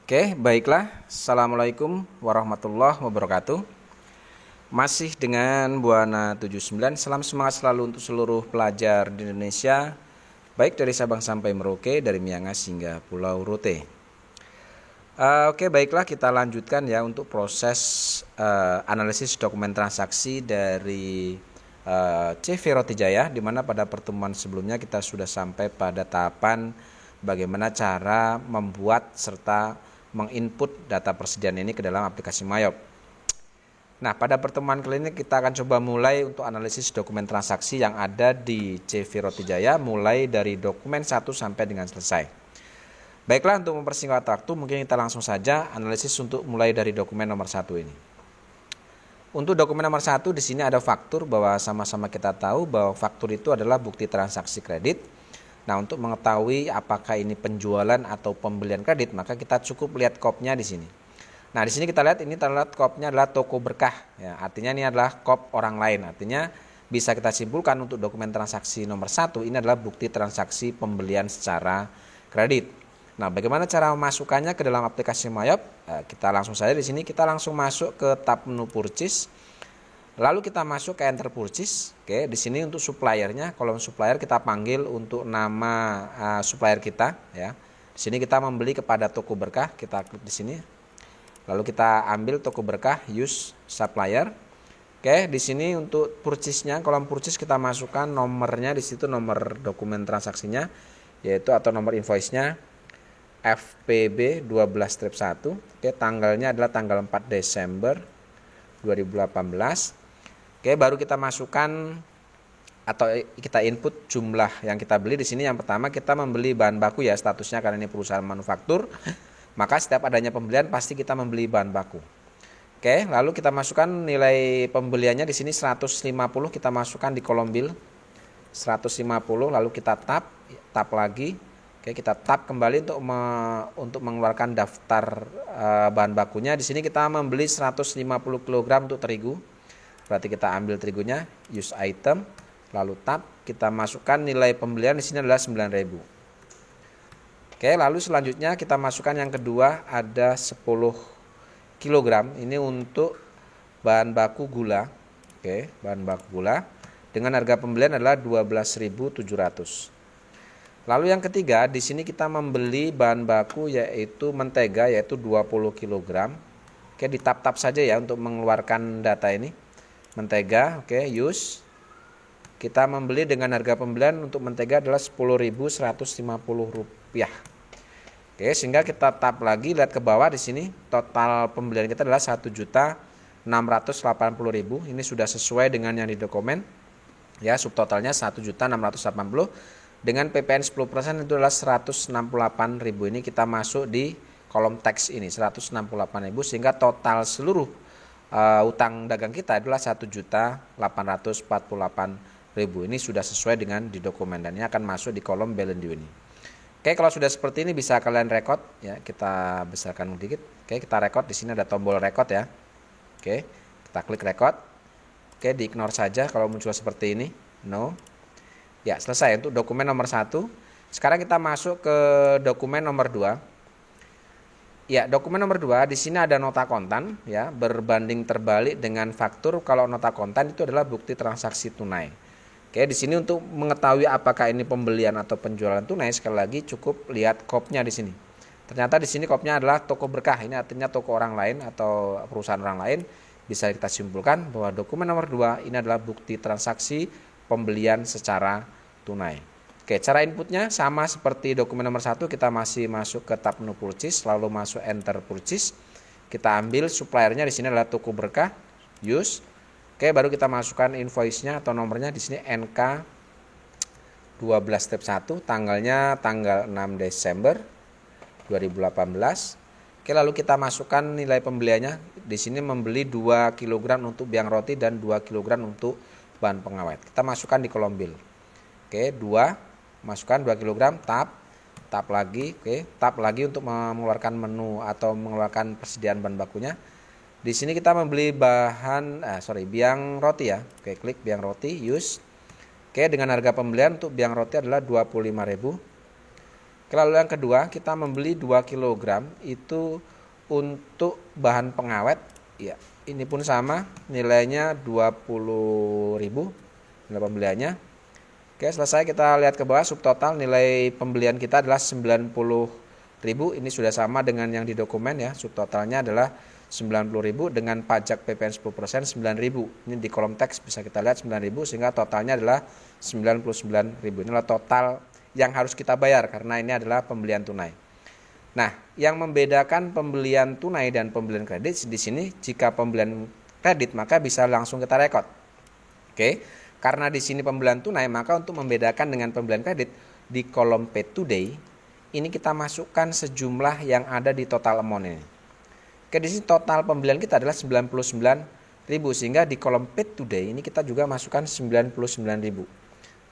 Oke, baiklah. Assalamualaikum warahmatullahi wabarakatuh. Masih dengan Buana 79. Salam semangat selalu untuk seluruh pelajar di Indonesia, baik dari Sabang sampai Merauke, dari Miangas hingga Pulau Rote. Oke, baiklah, kita lanjutkan ya untuk proses analisis dokumen transaksi dari CV Roti Jaya, di mana pada pertemuan sebelumnya kita sudah sampai pada tahapan bagaimana cara membuat serta menginput data persediaan ini ke dalam aplikasi Mayop. Nah, pada pertemuan kali ini kita akan coba mulai untuk analisis dokumen transaksi yang ada di CV Roti Jaya, mulai dari dokumen 1 sampai dengan selesai. Baiklah, untuk mempersingkat waktu mungkin kita langsung saja analisis untuk mulai dari dokumen nomor 1 ini. Untuk dokumen nomor 1 di sini ada faktur, bahwa sama-sama kita tahu bahwa faktur itu adalah bukti transaksi kredit. Nah, untuk mengetahui apakah ini penjualan atau pembelian kredit, maka kita cukup lihat kopnya di sini. Nah, di sini kita lihat ini terlihat kopnya adalah toko berkah, ya. Artinya ini adalah kop orang lain. Artinya bisa kita simpulkan untuk dokumen transaksi nomor 1 ini adalah bukti transaksi pembelian secara kredit. Nah, bagaimana cara memasukkannya ke dalam aplikasi Mayop? Kita langsung saja di sini kita langsung masuk ke tab menu purchase. Lalu kita masuk ke enter purchase. Oke, di sini untuk suppliernya, kolom supplier kita panggil untuk nama supplier kita, ya. Di sini kita membeli kepada toko berkah, kita klik di sini. Lalu kita ambil toko berkah use supplier. Oke, di sini untuk purchase-nya, kolom purchase kita masukkan nomornya, di situ nomor dokumen transaksinya yaitu atau nomor invoice-nya FPB 12-1. Oke, tanggalnya adalah tanggal 4 Desember 2018. Oke, baru kita masukkan atau kita input jumlah yang kita beli. Di sini yang pertama kita membeli bahan baku, ya, statusnya karena ini perusahaan manufaktur. Maka setiap adanya pembelian pasti kita membeli bahan baku. Oke, lalu kita masukkan nilai pembeliannya di sini 150, kita masukkan di kolom bill 150, lalu kita tap lagi. Oke, kita tap kembali untuk mengeluarkan daftar bahan bakunya. Di sini kita membeli 150 kg untuk terigu. Berarti kita ambil terigunya, use item, lalu tab, kita masukkan nilai pembelian di sini adalah 9.000. Oke, lalu selanjutnya kita masukkan yang kedua ada 10 kg. Ini untuk bahan baku gula. Oke, bahan baku gula dengan harga pembelian adalah 12.700. Lalu yang ketiga, di sini kita membeli bahan baku yaitu mentega, yaitu 20 kg. Oke, di tab-tab saja ya untuk mengeluarkan data ini. Mentega, oke, use. Kita membeli dengan harga pembelian untuk mentega adalah Rp10.150. Oke, sehingga kita tap lagi, lihat ke bawah di sini, total pembelian kita adalah Rp1.680.000. Ini sudah sesuai dengan yang di dokumen. Ya, subtotalnya Rp1.680.000 dengan PPN 10% itu adalah Rp168.000. Ini kita masuk di kolom teks ini, Rp168.000, sehingga total seluruh utang dagang kita adalah Rp1.848.000. Ini sudah sesuai dengan di dokumen dan ini akan masuk di kolom balance due ini. Oke, kalau sudah seperti ini bisa kalian record, ya. Kita besarkan sedikit. Oke, kita record. Di sini ada tombol record, ya. Oke, kita klik record. Oke, di ignore saja kalau muncul seperti ini. No. Ya, selesai untuk dokumen nomor 1. Sekarang kita masuk ke dokumen nomor 2. Ya, dokumen nomor 2 di sini ada nota kontan, ya, berbanding terbalik dengan faktur. Kalau nota kontan itu adalah bukti transaksi tunai. Oke, di sini untuk mengetahui apakah ini pembelian atau penjualan tunai, sekali lagi cukup lihat kopnya di sini. Ternyata di sini kopnya adalah toko berkah. Ini artinya toko orang lain atau perusahaan orang lain. Bisa kita simpulkan bahwa dokumen nomor 2 ini adalah bukti transaksi pembelian secara tunai. Oke, cara inputnya sama seperti dokumen nomor 1, kita masih masuk ke tab menu purchase, lalu masuk enter purchase. Kita ambil suppliernya, di sini adalah toko berkah, use. Oke, baru kita masukkan invoice-nya atau nomornya di sini NK 12-1, tanggalnya tanggal 6 Desember 2018. Oke, lalu kita masukkan nilai pembeliannya. Di sini membeli 2 kg untuk biang roti dan 2 kg untuk bahan pengawet. Kita masukkan di kolom bill. Oke, 2, masukkan 2 kg, tap lagi. Oke, tap lagi untuk mengeluarkan menu atau mengeluarkan persediaan bahan bakunya. Di sini kita membeli biang roti, ya. Oke, klik biang roti, use. Oke, dengan harga pembelian untuk biang roti adalah 25.000. Lalu yang kedua, kita membeli 2 kg itu untuk bahan pengawet. Ya, ini pun sama, nilainya 20.000 nilai pembeliannya. Oke, selesai, kita lihat ke bawah subtotal, nilai pembelian kita adalah 90.000. Ini sudah sama dengan yang di dokumen ya. Subtotalnya adalah 90.000 dengan pajak PPN 10% 9.000. Ini di kolom teks bisa kita lihat 9.000 sehingga totalnya adalah 99.000. Inilah total yang harus kita bayar karena ini adalah pembelian tunai. Nah, yang membedakan pembelian tunai dan pembelian kredit di sini, jika pembelian kredit maka bisa langsung kita rekod. Oke, karena di sini pembelian tunai, maka untuk membedakan dengan pembelian kredit di kolom pay today ini kita masukkan sejumlah yang ada di total amount ini. Oke, di sini total pembelian kita adalah 99.000 sehingga di kolom pay today ini kita juga masukkan 99.000.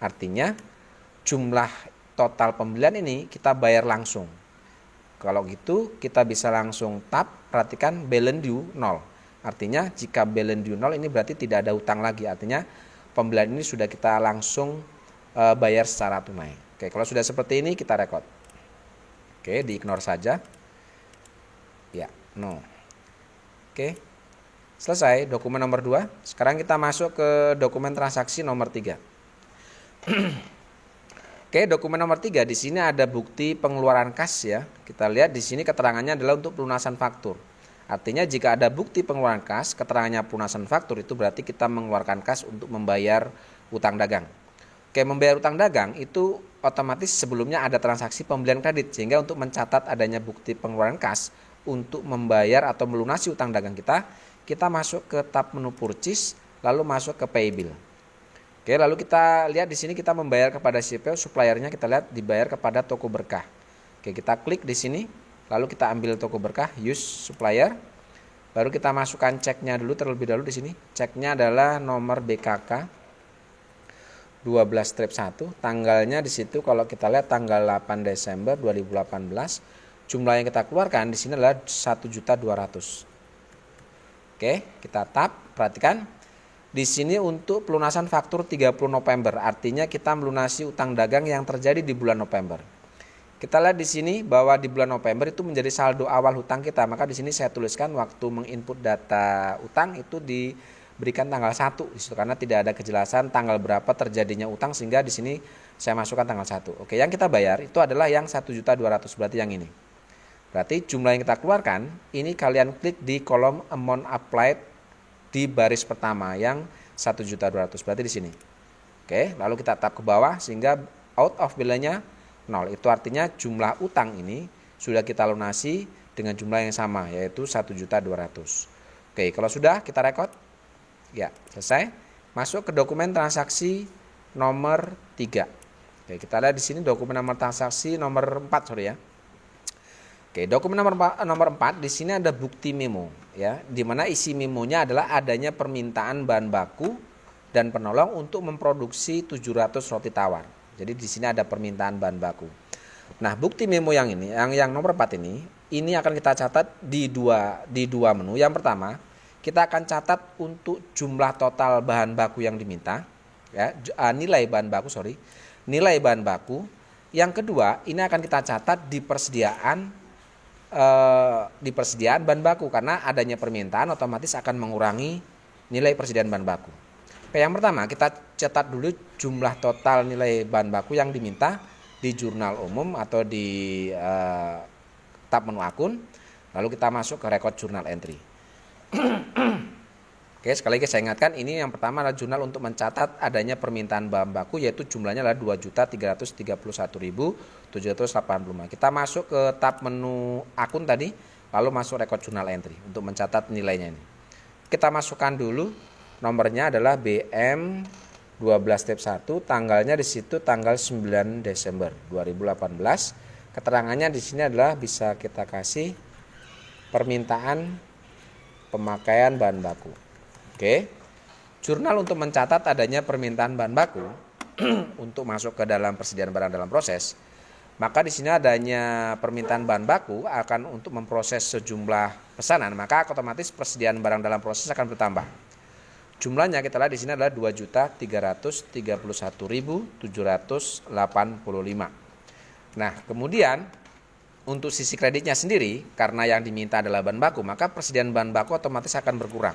Artinya jumlah total pembelian ini kita bayar langsung. Kalau gitu kita bisa langsung tab, perhatikan balance due 0. Artinya jika balance due 0 ini berarti tidak ada utang lagi. Artinya pembelian ini sudah kita langsung bayar secara tunai. Oke, kalau sudah seperti ini kita record. Oke, di-ignore saja. Ya, no. Oke, selesai dokumen nomor 2. Sekarang kita masuk ke dokumen transaksi nomor 3. Oke, dokumen nomor 3 di sini ada bukti pengeluaran kas ya. Kita lihat di sini keterangannya adalah untuk pelunasan faktur. Artinya jika ada bukti pengeluaran kas, keterangannya pelunasan faktur itu berarti kita mengeluarkan kas untuk membayar utang dagang. Oke, membayar utang dagang itu otomatis sebelumnya ada transaksi pembelian kredit sehingga untuk mencatat adanya bukti pengeluaran kas untuk membayar atau melunasi utang dagang kita masuk ke tab menu purchase lalu masuk ke pay bill. Oke, lalu kita lihat di sini kita membayar kepada CPO, suppliernya kita lihat dibayar kepada toko berkah. Oke, kita klik di sini, lalu kita ambil toko berkah, use supplier. Baru kita masukkan ceknya dulu terlebih dahulu di sini. Ceknya adalah nomor BKK 12-1. Tanggalnya di situ kalau kita lihat tanggal 8 Desember 2018. Jumlah yang kita keluarkan di sini adalah 1.200.000. Oke, kita tab, perhatikan. Di sini untuk pelunasan faktur 30 November, artinya kita melunasi utang dagang yang terjadi di bulan November. Kita lihat di sini bahwa di bulan November itu menjadi saldo awal hutang kita, maka di sini saya tuliskan waktu menginput data utang itu diberikan tanggal 1 di situ karena tidak ada kejelasan tanggal berapa terjadinya utang sehingga di sini saya masukkan tanggal 1. Oke, yang kita bayar itu adalah yang 1.200.000 berarti yang ini. Berarti jumlah yang kita keluarkan ini kalian klik di kolom amount applied di baris pertama yang 1.200.000 berarti di sini. Oke, lalu kita tab ke bawah sehingga out of bill-nya 0. Itu artinya jumlah utang ini sudah kita lunasi dengan jumlah yang sama yaitu 1.200.000. Oke, kalau sudah kita record. Ya, selesai. Masuk ke dokumen transaksi nomor 3. Oke, kita lihat di sini dokumen nomor transaksi nomor 4 ya. Oke, dokumen nomor 4 di sini ada bukti memo ya, di mana isi memonya adalah adanya permintaan bahan baku dan penolong untuk memproduksi 700 roti tawar. Jadi di sini ada permintaan bahan baku. Nah, bukti memo yang ini, yang nomor 4 ini akan kita catat di dua menu. Yang pertama, kita akan catat untuk jumlah total bahan baku yang diminta ya, nilai bahan baku. Yang kedua, ini akan kita catat di persediaan bahan baku karena adanya permintaan otomatis akan mengurangi nilai persediaan bahan baku. Oke, yang pertama kita catat dulu jumlah total nilai bahan baku yang diminta di jurnal umum atau di tab menu akun. Lalu kita masuk ke record jurnal entry. Oke, sekali lagi saya ingatkan ini yang pertama adalah jurnal untuk mencatat adanya permintaan bahan baku yaitu jumlahnya adalah 2.331.785. Kita masuk ke tab menu akun tadi lalu masuk record jurnal entry untuk mencatat nilainya ini. Kita masukkan dulu nomornya adalah BM 12-1, tanggalnya di situ tanggal 9 Desember 2018. Keterangannya di sini adalah bisa kita kasih permintaan pemakaian bahan baku. Oke, jurnal untuk mencatat adanya permintaan bahan baku untuk masuk ke dalam persediaan barang dalam proses. Maka di sini adanya permintaan bahan baku akan untuk memproses sejumlah pesanan, maka otomatis persediaan barang dalam proses akan bertambah. Jumlahnya kita lihat di sini adalah 2.331.785. Nah, kemudian untuk sisi kreditnya sendiri, karena yang diminta adalah bahan baku, maka persediaan bahan baku otomatis akan berkurang.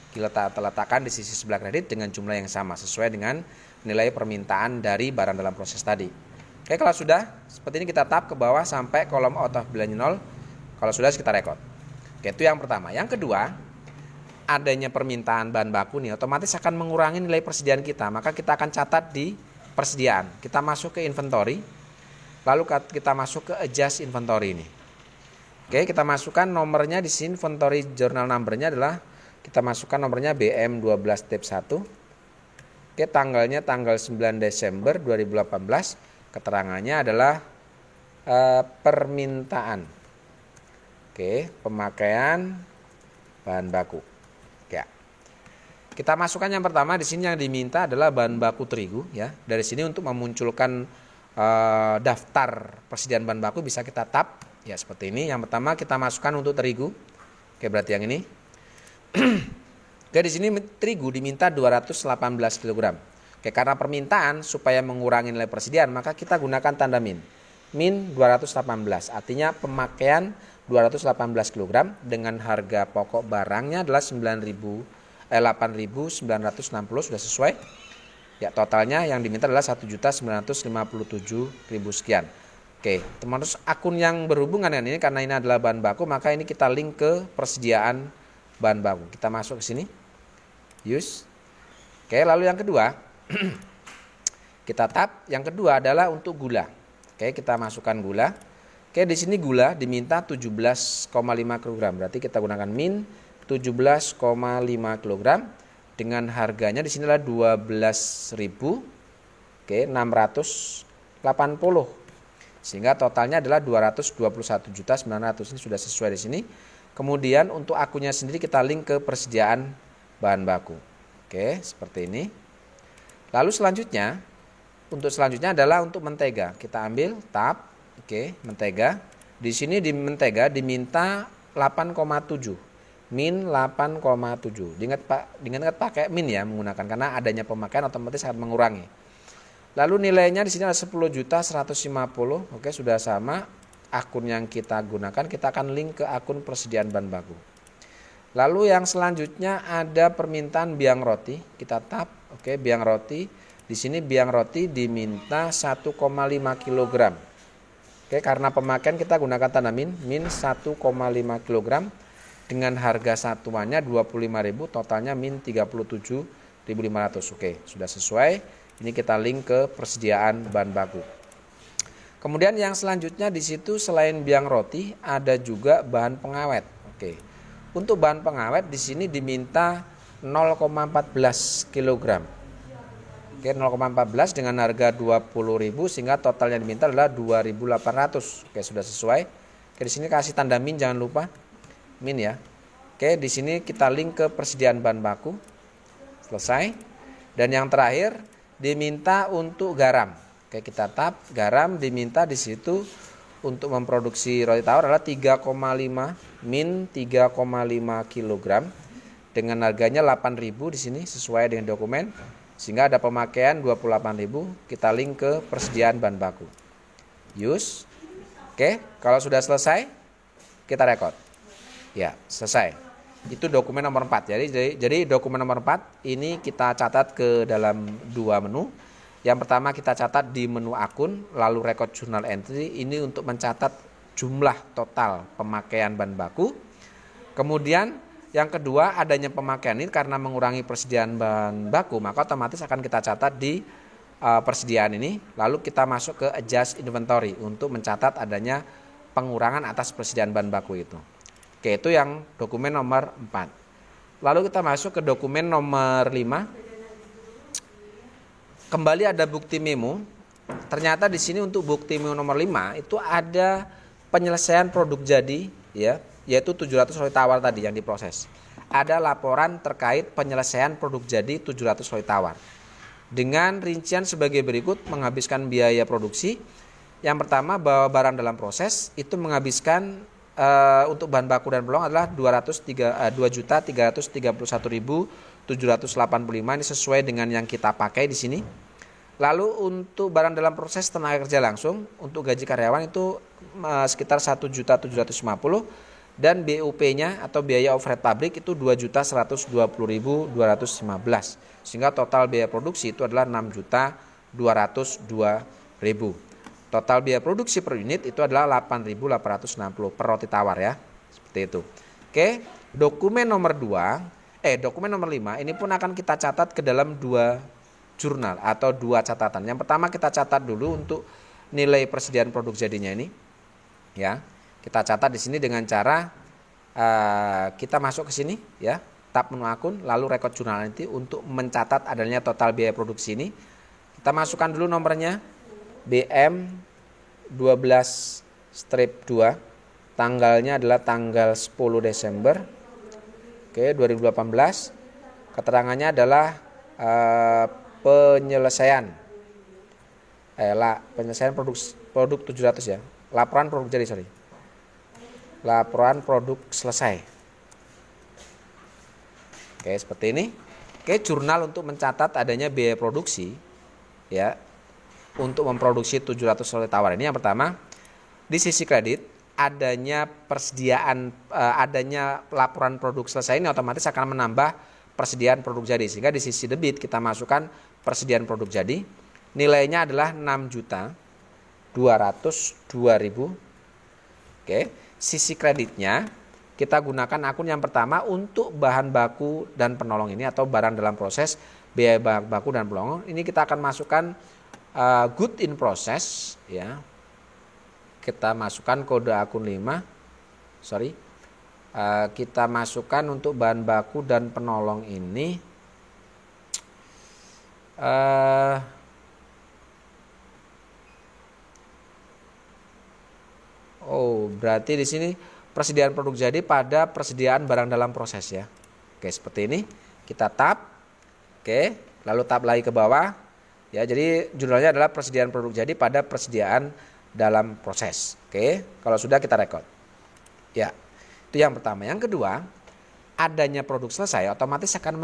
Kita letakkan di sisi sebelah kredit dengan jumlah yang sama sesuai dengan nilai permintaan dari barang dalam proses tadi. Oke, kalau sudah seperti ini kita tap ke bawah sampai kolom out of balance 0. Kalau sudah kita record. Oke, itu yang pertama. Yang kedua, adanya permintaan bahan baku nih otomatis akan mengurangi nilai persediaan kita. Maka kita akan catat di persediaan. Kita masuk ke inventory. Lalu kita masuk ke adjust inventory ini. Oke, kita masukkan nomornya di sini, inventory journal numbernya adalah kita masukkan nomornya BM12 tab 1. Oke, tanggalnya tanggal 9 Desember 2018. Keterangannya adalah permintaan. Oke, pemakaian bahan baku. Ya. Kita masukkan yang pertama di sini yang diminta adalah bahan baku terigu ya. Dari sini untuk memunculkan daftar persediaan bahan baku bisa kita tap ya seperti ini. Yang pertama kita masukkan untuk terigu. Oke, berarti yang ini. Oke, di sini terigu diminta 218 kg. Oke, karena permintaan supaya mengurangi nilai persediaan maka kita gunakan tanda min. Min 218. Artinya pemakaian 218 kg dengan harga pokok barangnya adalah 8.960 sudah sesuai. Ya, totalnya yang diminta adalah 1.957.000 sekian. Oke, teman-teman, akun yang berhubungan dengan ini karena ini adalah bahan baku, maka ini kita link ke persediaan bahan baku. Kita masuk ke sini. Use. Oke, lalu yang kedua kita tap. Yang kedua adalah untuk gula. Oke, kita masukkan gula. Oke, di sini gula diminta 17,5 kg. Berarti kita gunakan min 17,5 kg. Dengan harganya di sini adalah 12.680. Sehingga totalnya adalah 221.900. Ini sudah sesuai di sini. Kemudian untuk akunnya sendiri kita link ke persediaan bahan baku. Oke, seperti ini. Lalu selanjutnya adalah untuk mentega. Kita ambil tab. Oke, mentega. Di sini di mentega diminta 8,7. Min 8,7. Diingat pakai min ya menggunakan karena adanya pemakaian otomatis akan mengurangi. Lalu nilainya di sini ada 10.150. Oke, sudah sama akun yang kita gunakan, kita akan link ke akun persediaan bahan baku. Lalu yang selanjutnya ada permintaan biang roti. Kita tap. Oke, biang roti. Di sini biang roti diminta 1,5 kg. Oke, karena pemakaian kita gunakan tanda min 1,5 kg. Dengan harga satuannya 25.000, totalnya min 37.500. Oke, sudah sesuai. Ini kita link ke persediaan bahan baku. Kemudian yang selanjutnya di situ selain biang roti ada juga bahan pengawet. Oke. Untuk bahan pengawet di sini diminta 0,14 kg. Oke, 0,14 dengan harga 20.000 sehingga totalnya diminta adalah 2.800. Oke, sudah sesuai. Oke, di sini kasih tanda min jangan lupa. Min ya. Oke, di sini kita link ke persediaan bahan baku. Selesai. Dan yang terakhir diminta untuk garam. Oke, kita tap. Garam diminta di situ untuk memproduksi roti tawar adalah 3,5 min 3,5 kg dengan harganya 8.000 di sini sesuai dengan dokumen. Sehingga ada pemakaian 28.000, kita link ke persediaan bahan baku. Use. Oke, kalau sudah selesai kita record. Ya, selesai. Itu dokumen nomor 4. Jadi dokumen nomor 4 ini kita catat ke dalam dua menu. Yang pertama kita catat di menu akun, lalu record journal entry. Ini untuk mencatat jumlah total pemakaian bahan baku. Kemudian yang kedua adanya pemakaian ini karena mengurangi persediaan bahan baku, maka otomatis akan kita catat di persediaan ini. Lalu kita masuk ke adjust inventory untuk mencatat adanya pengurangan atas persediaan bahan baku itu. Oke, itu yang dokumen nomor 4. Lalu kita masuk ke dokumen nomor 5. Kembali ada bukti memo. Ternyata di sini untuk bukti memo nomor 5 itu ada penyelesaian produk jadi ya, yaitu 700 roti tawar tadi yang diproses. Ada laporan terkait penyelesaian produk jadi 700 roti tawar. Dengan rincian sebagai berikut menghabiskan biaya produksi. Yang pertama bahwa barang dalam proses itu menghabiskan untuk bahan baku dan peluang adalah 2.331.785. Ini sesuai dengan yang kita pakai di sini. Lalu untuk barang dalam proses tenaga kerja langsung untuk gaji karyawan itu sekitar 1.750.000 dan BUP-nya atau biaya overhead pabrik itu 2.120.215. Sehingga total biaya produksi itu adalah 6.202.000. Total biaya produksi per unit itu adalah 8.860 per roti tawar ya. Seperti itu. Oke, dokumen nomor 5 ini pun akan kita catat ke dalam dua jurnal atau dua catatan. Yang pertama kita catat dulu untuk nilai persediaan produk jadinya ini, ya. Kita catat di sini dengan cara kita masuk ke sini, ya, tab menu akun, lalu record jurnal nanti untuk mencatat adanya total biaya produksi ini. Kita masukkan dulu nomornya BM 12-2, tanggalnya adalah tanggal 10 Desember, 2018. Keterangannya adalah penyelesaian produk 700 ya. Laporan produk jadi, laporan produk selesai. Oke, seperti ini. Oke, jurnal untuk mencatat adanya biaya produksi ya untuk memproduksi 700 roti tawar ini. Yang pertama, di sisi kredit adanya adanya laporan produk selesai ini otomatis akan menambah persediaan produk jadi, sehingga di sisi debit kita masukkan persediaan produk jadi, nilainya adalah 6.202.000. Oke, sisi kreditnya kita gunakan akun yang pertama untuk bahan baku dan penolong ini atau barang dalam proses, biaya baku dan penolong. Ini kita akan masukkan good in process ya. Kita masukkan kode akun 5. Kita masukkan untuk bahan baku dan penolong ini berarti di sini persediaan produk jadi pada persediaan barang dalam proses ya. Oke, seperti ini. Kita tab. Oke, lalu tab lagi ke bawah. Ya, jadi judulnya adalah persediaan produk jadi pada persediaan dalam proses. Oke, kalau sudah kita record. Ya, itu yang pertama. Yang kedua, adanya produk selesai otomatis akan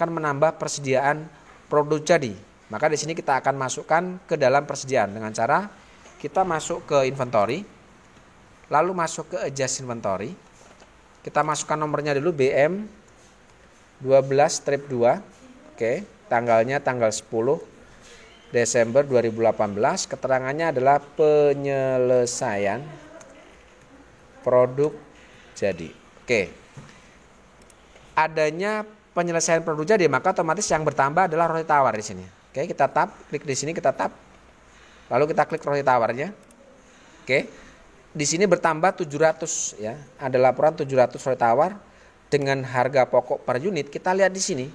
menambah persediaan produk jadi. Maka di sini kita akan masukkan ke dalam persediaan dengan cara kita masuk ke inventory, lalu masuk ke adjust inventory. Kita masukkan nomornya dulu BM 12-2. Oke, tanggalnya tanggal 10 Desember 2018, keterangannya adalah penyelesaian produk jadi. Oke. Adanya penyelesaian produk jadi, maka otomatis yang bertambah adalah roti tawar di sini. Oke, kita tab, klik di sini, kita tab. Lalu kita klik roti tawarnya. Oke. Di sini bertambah 700 ya. Ada laporan 700 roti tawar dengan harga pokok per unit. Kita lihat di sini.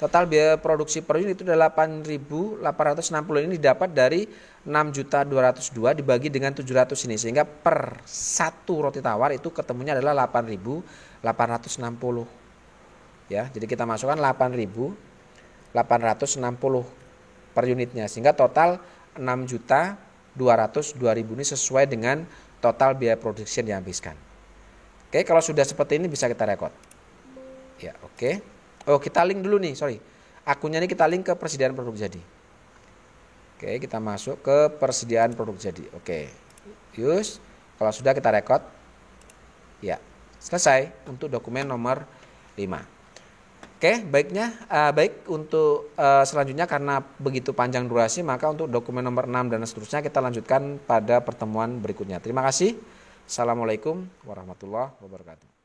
Total biaya produksi per unit itu adalah 8.860 ini didapat dari 6.202 dibagi dengan 700 ini, sehingga per satu roti tawar itu ketemunya adalah 8.860 ya. Jadi kita masukkan 8.860 per unitnya, sehingga total 6.202.000 ini sesuai dengan total biaya produksi yang dihabiskan. Oke, kalau sudah seperti ini bisa kita record ya. Oke. Kita link dulu nih, akunnya ini kita link ke persediaan produk jadi. Oke, kita masuk ke persediaan produk jadi. Oke, kalau sudah kita record. Ya, selesai untuk dokumen nomor 5. Oke, baik untuk selanjutnya karena begitu panjang durasi, maka untuk dokumen nomor 6 dan seterusnya kita lanjutkan pada pertemuan berikutnya. Terima kasih. Assalamualaikum warahmatullahi wabarakatuh.